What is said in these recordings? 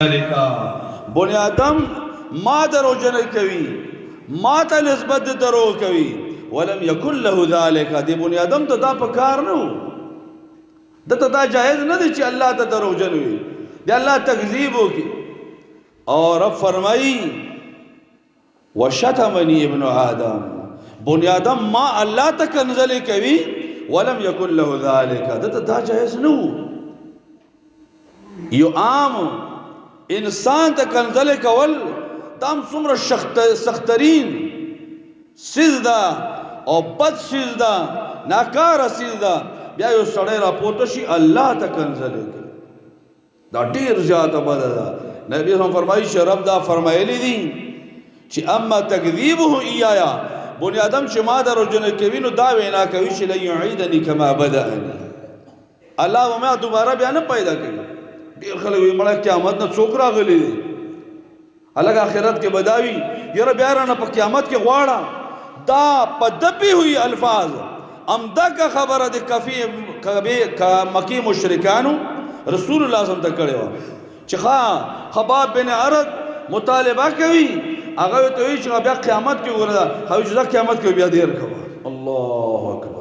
بنی آدم ما درو جنه کوي ما ته نسبت درو کوي ولم يكن له ذلك دی بنی آدم ته دا پکار نه دته دا جائز نه دی چې الله ته درو جن وي دی الله تکذیب وکي اور رب فرمایي وشتمني ابن آدم بنی آدم ما الله ته کنزل کوي ولم يكن له ذلك دته دا جائز نه یو عام انسان ته کنزل کول دام څومره سخترین سیز ده او بد سیز ده ناکاره سیز ده بیا یو سړی راپورته شي الله ته کنزل کوي دا ډېر زیاته بده ده نبی هم فرمایي چې رب دا فرمایلی دي چې اما تکذیبه ایایا بنی آدم چې ما درو جن کوي نو دا وینا کوي چې لن یعیدنی کما بدأنی الله و ما دوباره بیا نه پیدا کوي ډیر خلک وي مړه قیامت نه څوک راغلی دی الګ آخرت کې بداوی یره بیا رانه په قیامت کې غواړه دا په دبي ہوئی الفاظ امدا کا خبره د کفی مکی مشرکانو رسول الله صلی الله علیه وسلم ته کړو چې خباب بن ارد مطالبه کوي هغه ته وی چې بیا قیامت کې ورته هغه چې قیامت کې بیا دیر کوي الله اکبر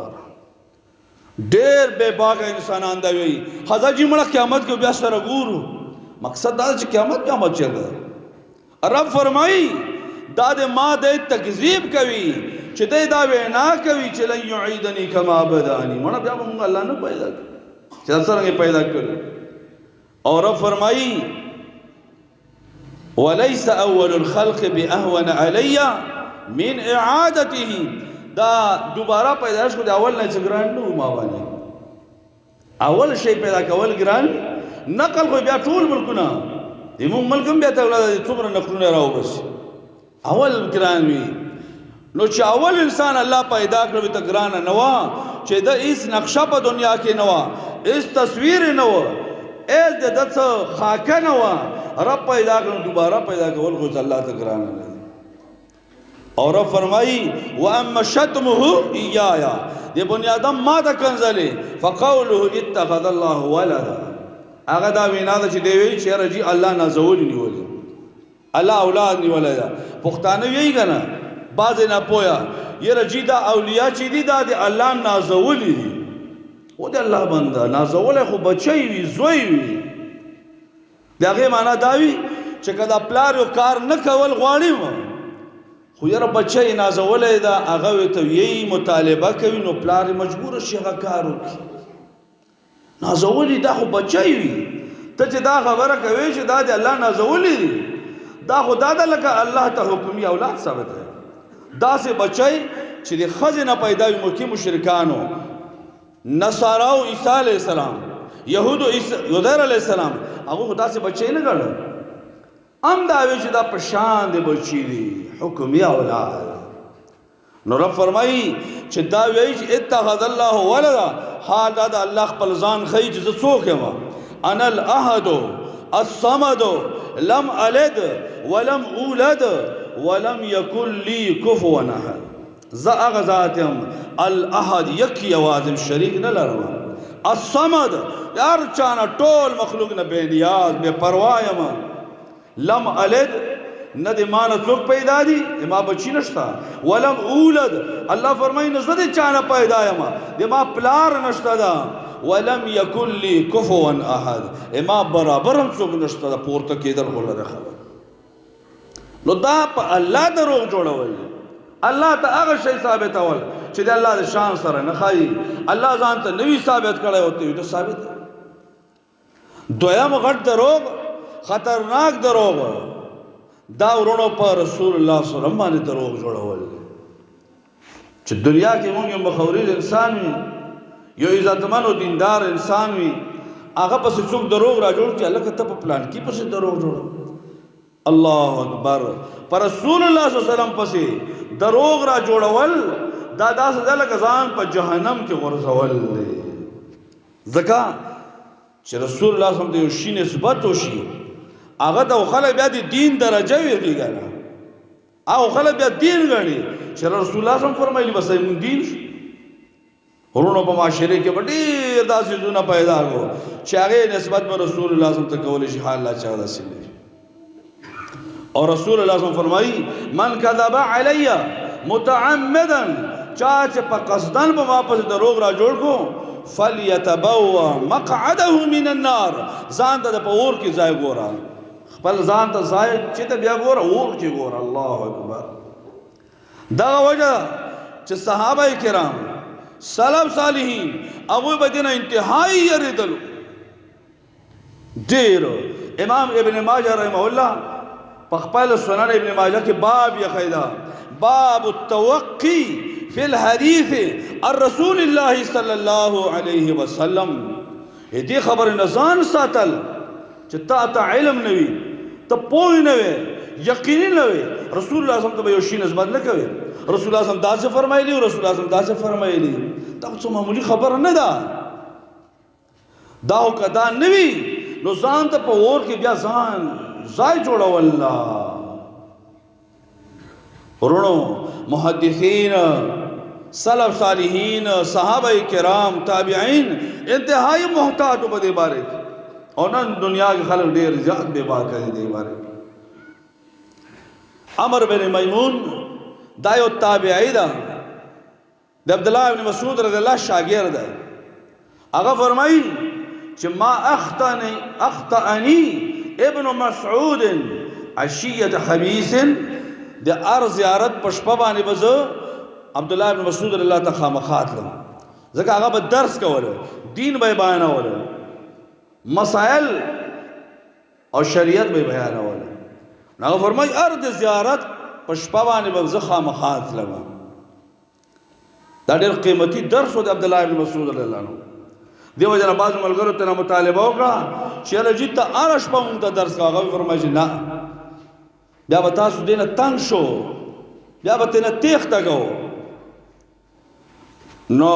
ډېر بے باغ انسانان دا وی خدا جی مړه قیامت کې بیا سره ګورو مقصد دا چې قیامت چلے رب فرمایي دا د ما د تکذیب کوي چې دا وینا کوي چې لن یعیدنی کما بدأنی مړه بیا موږ الله نه پیدا چې څنګه پیدا کړو اور رب فرمایي وليس اول الخلق باهون علی من اعادته دا دوباره پیدائش کو دا اول نه څنګه نو ما باندې اول شی پیدا کول ګران نقل خو بیا ټول ملکونه دمو ملکم بیا ته څومره نقلونه راو بس اول ګران وی نو چې اول انسان الله پیدا کړو ته ګران نه وا چې دا هیڅ نقشه په دنیا کې نه وا هیڅ تصویر نه وا هیڅ د دڅ خاکه نه وا رب پیدا کړو دوباره پیدا کول خو الله ته ګران نه اور رب فرمائی واما شتمه ایایا یہ بنی آدم ما تا کنزلی فقوله اتخذ الله ولدا اگر دا وینا دا چی دیوی چی رجی اللہ نازولی نیولی اللہ اولاد نیولی دا پختانو یہی کنا بعض نا پویا یہ رجی دا اولیاء چی دی دا دی اللہ نازولی دی وہ دی اللہ بندہ نازولی خو بچی وی زوی وی دی اگه مانا داوی چی کدا پلاریو کار نکول غوانی ما خو یاره بچه نازولی دا هغه ته یی مطالبه کوي نو پلار مجبور شي هغه کار وکړي نازولی دا خو بچه وي ته چې دا خبره کوي چې دا د الله نازولی دي دا خو دا د لکه الله ته حکمي اولاد ثابت دی داسې بچی چې د ښځې نه پیدا وي مکي مشرکانو نصاراو عیسی علیه السلام یهودو عزیر علیه السلام هغه خو داسې بچی نه ګڼل ام دا وی چې دا پشان دی بچی دی حکمی اولاد نو رب فرمائی چې دا وی چې اتخذ الله ولدا حال دا الله خپل ځان خی چې څوک یم انا الاحد الصمد لم الد ولم اولد ولم يكن لي كفوا احد ذا غذاتم الاحد یکی اوازم شریک نه لرم الصمد یار چانه ټول مخلوق نه بے نیاز بے پروا یم لم الد نه د مان څوک پیدا دي ما بچی نشتا ولم اولد الله فرمای نه زده چانه پیدا یم د ما پلار نشتا دا ولم یکن لی کفوا احد ما برابر هم څوک نشتا دا پورته کېدل غوړه خبر نو دا په الله دروغ جوړول الله ته هغه شی ثابتول چې د الله د شان سره نه خای الله ځان ته نوی ثابت کړی ہوتی ته ثابت دویم غټ دروغ خطرناک دروغ دا ورونو پر رسول الله صلی الله علیه وسلم باندې دروغ جوړول چې دنیا کې موږ مخوري انسان وي یو عزتمن او دیندار انسان وي هغه پس څوک دروغ را جوړ چې الله کته په پلان کې پس دروغ جوړ الله اکبر پر رسول الله صلی الله علیه وسلم پس دروغ را جوړول دا داسې د لګزان په جهنم کې ورزول زکا چې رسول الله صلی الله علیه وسلم د یو شی نسبت وشي هغه د خلک بیا د دین درجه ویږي کنه او خلک بیا دین غني چې رسول الله صلی الله علیه وسلم فرمایلی بس دین ورونو په معاشره کې ډېر داسې زونه پیدا کو چې هغه نسبت به رسول الله صلی الله علیه وسلم ته کول شي حال لا چا داسې او رسول الله صلی الله علیه وسلم فرمایي من کذب علی متعمدا چا چې په قصدن به واپس دروغ را جوړ کو فلیتبوا مقعده من النار ځان ته په اور کې ځای ګورا خپل ځان ته ځای چې ته بیا ګوره اور کې ګوره الله اکبر دا وجه چې صحابه کرام سلف صالحین هغوی به دینه انتهایی یریدلو ډېر امام ابن ماجه رحمه الله په خپل سنن ابن ماجه کې باب یې ښیدا باب التوقي فی الحدیث الرسول الله صلی الله علیه وسلم دې خبر نه ځان ساتل چې تا ته علم نه وي ته پوه نه وي یقیني نه وي رسول الله صلی الله علیه وسلم ته یو شی نسبت نه کوي رسول الله صلی الله علیه وسلم داسې فرمایلی رسول الله صلی الله علیه وسلم داسې فرمایلی دا څه معمولی خبره نه ده دا او کدا نه وي نو ځان ته په اور کې بیا ځان ځای جوړول ورونو محدثین سلف صالحین صحابه کرام تابعین انتہائی محتاط په دې باره او نن دنیا کې خلک ډېر زیات بے باک دي دې باره عمر بن میمون دا یو تابعی ده د عبد الله بن مسعود رضی الله شاګرد ده هغه فرمایي چې ما اخطأني ابن مسعود عشیه خمیس د ار زیارت په شپه باندې بزو عبد الله بن مسعود رضی الله تعالی خامخات لم ځکه هغه به درس کوله دین به بیانوله مسائل او شریعت به بیانوله هغه فرمایي ار د زیارت په شپه باندې به زه خامخات لم دا ډېر قیمتي درس و د عبد الله بن مسعود رضی الله عنه دیو جنا بعض ملګرو ته مطالبه وکړه چې راځي ته ار شپه مونږ ته درس کاغه فرمایي نه بیا به تاسو دینه تنگ شو بیا به تنه تیخته کو نو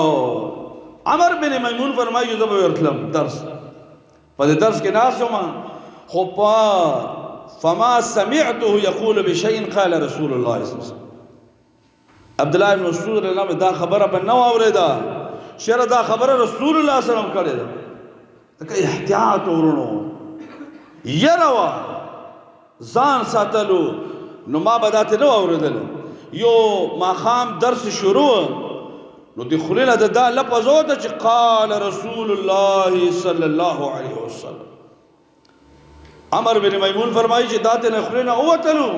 عمر بن میمون فرمایي زه به ورتلم درس په دې درس کې ناس ما خو فما سمعته يقول بشيء قال رسول الله صلى الله عليه وسلم عبد الله بن مسعود رضی الله عنه دا خبره په نو اوریدا شر دا خبره رسول الله صلی الله علیه وسلم کړی دا که احتیاط ورونو یروا ځان ساتلو نو ما بداته نو اوریدل یو ماخام درس شروع نو دی خلینا دا لفظ وته چې قال رسول الله صلی الله علیه وسلم عمر بن میمون فرمایي چې داته نه خلینا اوتلو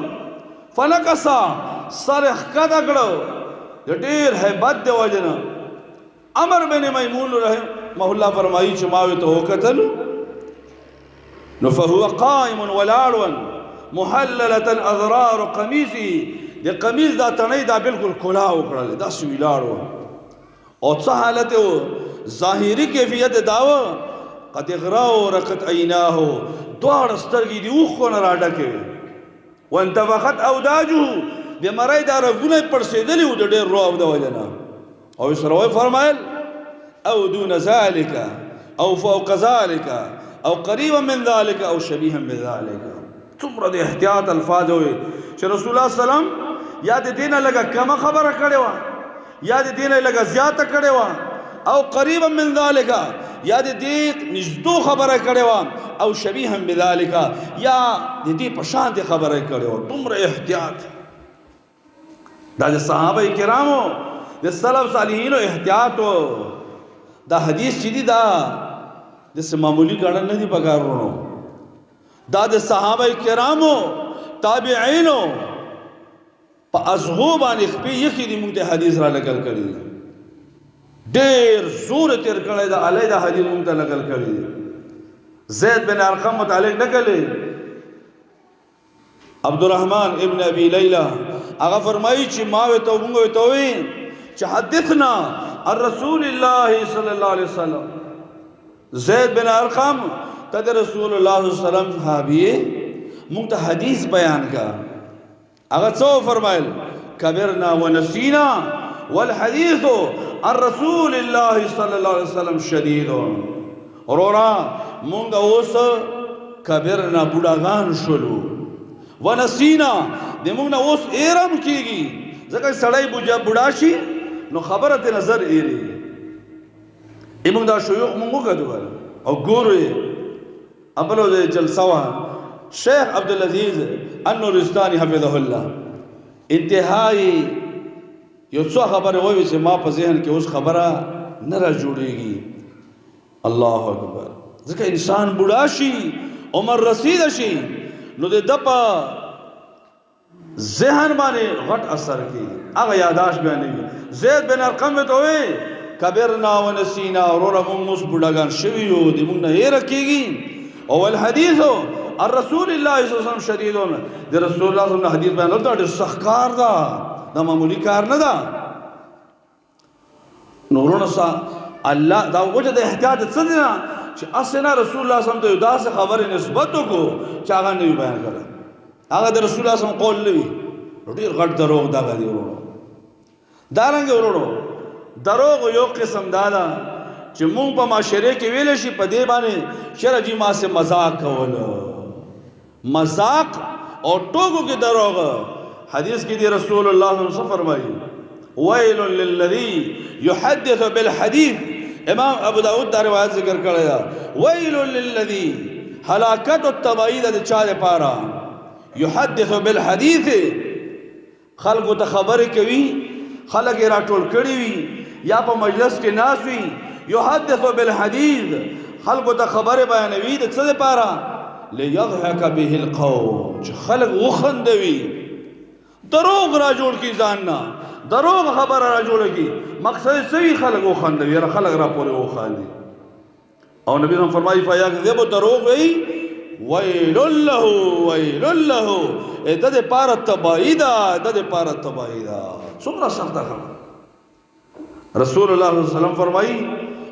فنکسا سرخ کدا کړو ډېر hebat دی وجنه عمر بن میمون رحمه الله فرمایي چې ما وته وکتلو نو فهو قائم ولاړ محلله اضرار قميصي د قمیص دا تڼۍ دا بالکل کلا وکړل دا سویلاړ او څه حالت و ظاهري کیفیت داو قد اغرا ورقت عیناه دوړ سترګې دی اوخو نه راډکه وانتفخت اوداجه بیماری دا رګونه پړسېدلې و د ډېر رواب د وجنه او سره فرمایل او دون ذلك او فوق ذلك او قريبا من ذلك او شبيها بذلك څومره د احتیاط الفاظ وي چې رسول الله سلام یا د دینه لګه کم خبره کړې و یا د دینه لګه زیاته کړې و او قريبا من ذلك یا د دې نږدې خبره کړې و او شبيها بذلك یا د دې په شان د خبره کړې و څومره احتیاط دا د صحابه کرامو د سلف صالحینو احتیاط دا حدیث چې دی دا د معمولی ګڼل نه دی پکارونو دا د صحابه کرامو تابعینو په ازغو باندې خپې یخې دی مونږ ته حدیث را نقل کړی ډېر زور تیر کړی دا علی دا حدیث مونږ ته نقل کړی زید بن ارقم متعلق نقل عبدالرحمن ابن ابي ليلى هغه فرمایي چې ما وته مونږ وته وی چې حدثنا الرسول الله صلی الله علیه وسلم زید بن ارقم ته رسول الله صلی الله علیه وسلم صحابي مونږ ته حدیث بیان کا هغه څو فرمایل کبرنا ونسینا والحديث عن رسول الله صلی الله علیه وسلم شدید اورورا مونږ اوس کبرنا بوډاګان شولو ونسینا د مونږ نه اوس ایرم کیږي ځکه سړی بوډا شي نو خبره ته نظر ایری ایمونږ دا شیوخ مونږ وکړو او ګورو یې ابلو د جلسه وا شیخ عبدالعزیز النورستاني حفظه الله انتهایی یو څو خبره وایي چې ما په ذهن کې اوس خبره نه را جوړېږي. الله اکبر. ځکه انسان بوډا شي عمر رسیده شي نو د ده په ذهن باندې غټ اثر کوي هغه یاداشت بیانوي. زید بن ارقم ته وایي کبرنا ونسینا وروره مونږ اوس بوډاګان شوي یو د مونږ نه هېره کېږي. او الحدیث الرسول الله صلی الله علیه وسلم شدیدون د رسول الله صلی الله علیه وسلم حدیث بیانول دا ډېر سخت کار ده دا معمولی کار نه ده. نو وروڼه الله دا وجه د احتیاط څه دی نه چې اسنه رسول الله صلی الله علیه وسلم ته یو داسې خبرې نسبت وکړو چې هغه نه وي بیان کړی هغه د رسول الله صلی الله علیه وسلم قول نه وي ډېر غټ دروغ دغه دی وروڼو. دارنګې وروڼو دروغ یو قسم دا ده چې مونږ په معاشره کې ویلی شي په دې باندې شره جي ما سه مذاق کول مذاق او ټوکو کې دروغ. حدیث کې دی رسول الله صلی الله علیه وسلم فرمایي ویل للذی یحدث بالحدیث. امام ابو داود دا روایت ذکر کړی دا ویل للذی هلاکت التبعید د چا لپاره یحدث بالحدیث خلکو ته خبرې کوي خلک یې راټول کړي وي یا په مجلس کې ناست وي یحدث بالحدیث خلکو ته خبرې بیانوي د څه لپاره لیضحک به القوم چې خلک وخندوي دروغ را جوړ کی ځان نه دروغ خبره را جوړ کی مقصد صحیح خلک وخندوي یا خلک را پورې وخاندي. او نبی هم فرمایي فیکذب دروغ وی ویل له ویل له د دې پاره تبعید د دې پاره تبعید څومره سخت ده. رسول الله صلی الله علیه وسلم فرمایي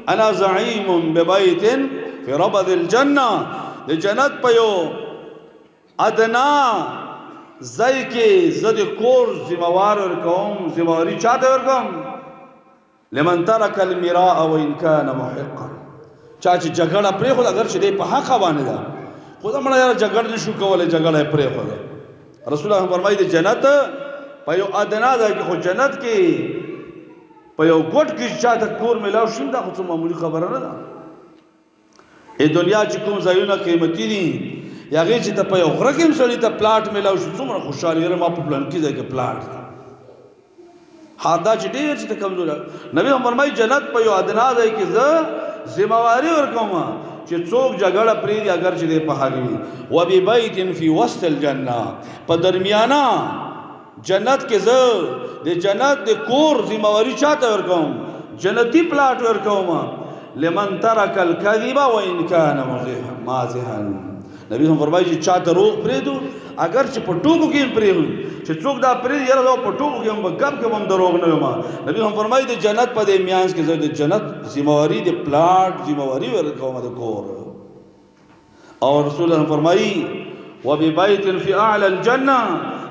انا زعیم ببیت فی ربض الجنه د جنت په یو ادنا ځای کې زه د کور ذمہوار ورکوم ذمہواري چاته ورکوم لمن ترک المراء وان کان محقا چا چې جګړه پرېښوده اگر چې دی په حق باندې ده خو دا مړه یاره جګړه نشو کولی جګړه یې پرېښوده. رسول الله فرمایي د جنت په یو ادنا ځای کې خو جنت کې په یو ګوټ کې چاته کور میلاو شي دا خو څه معمولي خبره نه ده. دنیا چې کوم ځایونه قیمتي دي یا هغې چې ته په یو غره کې هم سړي ته پلاټ میلاو شي څومره خوشحالي یاره ما په پلانکي ځای کې پلاټ دی دا چې ډېر چې ته کمزوری. نبي هم فرمایي جنت په یو ادنا ځای کې زه ذمہواري ورکوم چې څوک جګړه پرېږدي اگر چې دی په حق وي. وببیت فی وسط الجنه په درمیانه جنت کې زه د جنت د کور ذمہواري چاته ورکوم جنتی پلاټ ورکوم لمن ترک الکذب وان کان مازحا. نبی هم فرمایي چې چا دروغ پرېږدو اگر چې په ټوکو کې هم پرېږدو چې څوک دا پرېږدي یاره دا په ټوکو کې هم به ګپ کې هم دروغ نه یم. نبی هم فرمایي د جنت په دې میانځ کې زه د جنت ذمہواري د پلاټ ذمہواري ورکوم د کور. او رسول الله فرمایي وببیت فی اعلی الجنه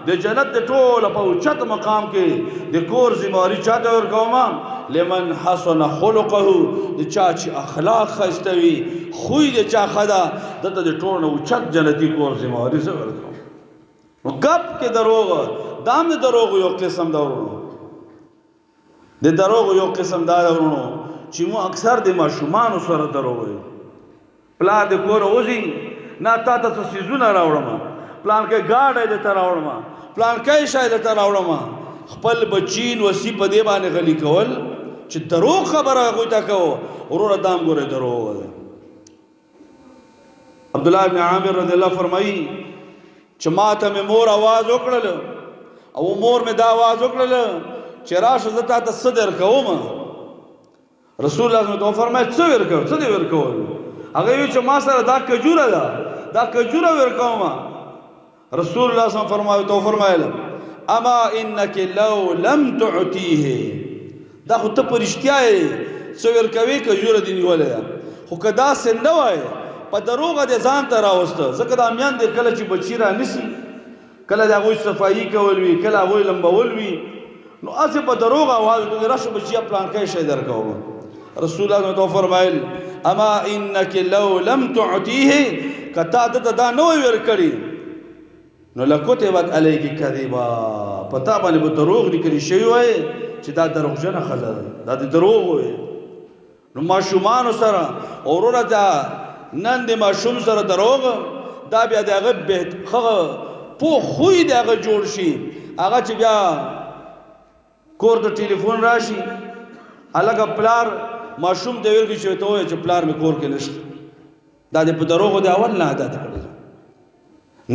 د جنت د ټوله په اوچت مقام کې د کور ذمہواري چاته ورکوم لمن حسن خلقه د چا چې اخلاق ښایسته وي خوی د چا ښه ده دته د ټول نه اوچت جنتي کور ذمہواري زه ورکوم. نو ګپ کې دروغ دا هم د دروغو یو قسم ده ورونو د دروغو یو قسم دا ده ورونو چې مو اکثر د ماشومانو سره دروغ وایو. پلار د کوره وځي نه تا ته څه څیزونه راوړم پلان کې ګاډی درته راوړم پلان کې شی درته راوړم خپل بچین وسی په دې باندې غلي کول چې دروغ خبره هغوی ته کوو وروره دا هم ګورئ دروغ دی. عبدالله ابن عامر رضی الله فرمایي چې ما ته مې مور آواز وکړل او مور مې دا آواز وکړل چې راشه زه تا ته څه درکوم. رسول الله ته فرمایي څه ورکوم څه دې ورکول هغه وی چې ما سره دا کجوره ده دا کجوره ورکوم. رسول الله صلی الله علیه وسلم فرمایل اما انک لو لم تعطیه دا خو ته پرشتیا یې څه ورکوي کجوره دې نیولې ده خو که داسې نه وای په دروغه دې ځان ته راوسته ځکه دا امیان دې کله چې بچي رانیسي کله د هغوی صفایي کول وي کله هغوی لمبول وي نو هسې په دروغه اواز وکړي راشه بچیه پلانکی شی درکوم. رسول الله ته فرمایل اما انک لو لم تعطیه که تا دته دا نه وای ورکړي نو لکتبت علیک کذبا په تا باندې به دروغ لیکلي شوي وای چې دا دروغجنه ښځه ده دا د دروغ وایي. نو ماشومان سره اورونه ته نن د ماشوم سره دروغ دا بیا دغه به په خوې دغه جوړ شي هغه چې بیا کور د ټلیفون راشي الګ پلار ماشوم د ویل کې ته وای چې پلار می کور کې نشته دا د په دروغ د اول نه عادت کړی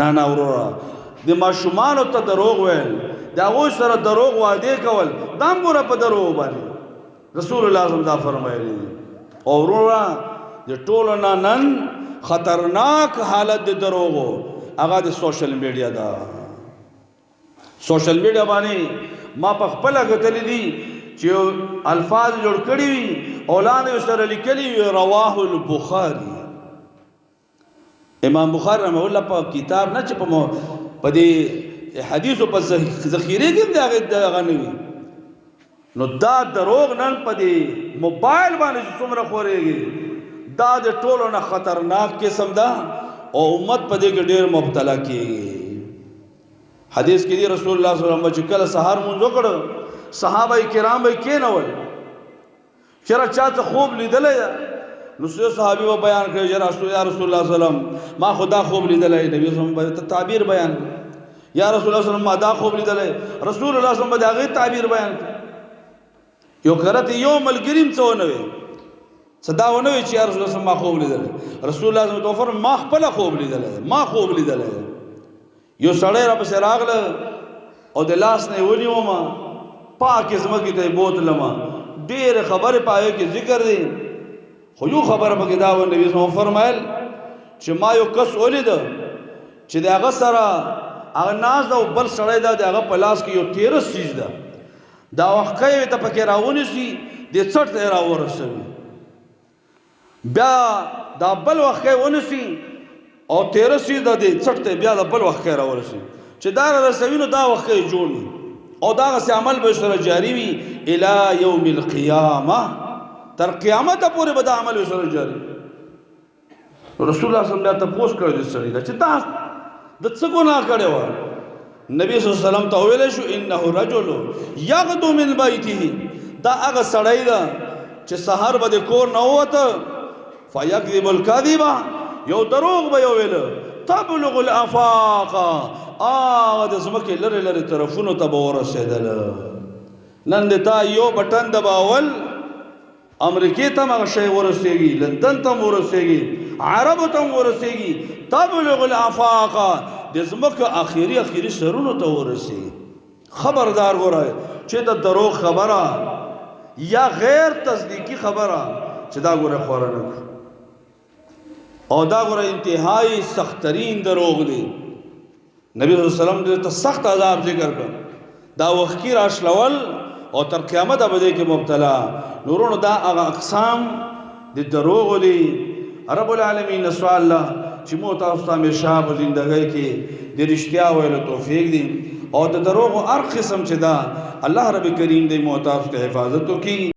نه اورونه د ماشومان ته دروغ ویل دا غو سره دروغ وعده کول دا مور په دروغ باندې رسول الله صلی الله علیه وسلم فرمایلی اورونه د ټولو نن خطرناک حالت د دروغ هغه د سوشل میډیا دا سوشل میډیا باندې ما په خپل غتلې دي چې الفاظ جوړ کړی وي اولاد سره لیکلي رواه البخاری امام بخاری رحمه الله په کتاب نه چې په دې حدیثو په ذخیره کې دا غنوي نو دا دروغ نن په دې موبایل باندې څومره خوريږي دا د ټولو نه خطرناک قسم ده او امت په دې کې ډېر مبتلا کیږي حدیث کې دی رسول الله صلی الله علیه وسلم چې کله سحر مونږ وکړ صحابه کرام به کېنول چېرې چاته خوب لیدلې نو څو صحابي و بیان کړی یا رسول الله صلی الله علیه وسلم ما خدا خوب لیدلې نبی صلی الله علیه وسلم تعبیر بیان یا رسول الله صلی الله علیه وسلم ما دا خوب لیدلې رسول الله صلی الله علیه وسلم دا غي تعبیر بیان یو کرته یو ملګریم څو نه وي صدا ونه وی چې یا رسول الله ما خوب لیدلې رسول الله صلی الله علیه وسلم ما خپل خوب لیدلې ما خوب لیدلې یو سړی را پسې راغله او د لاس نه ونیو ما پاکه زمکه ته بوتلم ډېر خبره پایو کې ذکر دی خو یو خبره پکې دا و نبی صلی فرمایل چې ما یو کس ولید چې دغه سره هغه ناز او بل سړی دا دغه په لاس کې یو 13 سیز ده دا وخت کې ته پکې راونی سي د څټ ته راورسوي بیا دا بل وخت کې ونسي او 13 سیز ده د څټ ته بیا د بل وخت کې راورسي چې دا رسوي نو دا وخت کې جوړ او دا غس عمل به سره جاری وي الی یوم القیامه تر قیامت پورې به دا عمل سره جاری رسول الله صلی الله علیه وسلم ته پوښ کړی سړی دا چې تاسو د څه ګناه کړی و نبی صلی الله علیه وسلم ته ویل شو انه رجل یغدو من بیته دا هغه سړی دا چې سحر به د کور نه وته فیکذب الکذب یو دروغ به ویل تبلغ الافاق د زمکه لری لری طرفونو ته به ورسېدل نن د تا یو بټن دباول امریکای ته هغه شی ورسېږي لندن ته ورسېږي عربو ته ورسېږي تبلغ الافاق د زمکه اخیری سرونو ته ورسېږي خبردار ګورای چې د دروغ خبره یا غیر تصدیقی خبره چې دا ګوره خورنه او دا ګوره انتهایی سخترین دروغ دی نبی صلی الله علیه وسلم ته سخت عذاب ذکر کړ دا وخت راشلول او تر قیامت باندې کې مبتلا نورونو دا هغه اقسام د دروغ دي رب العالمین سوال الله چې مو تاسو ته همیشه په ژوندۍ کې د رښتیا ویلو توفیق دي او د دروغ هر قسم چې دا الله رب کریم دې مو تاسو ته حفاظت وکړي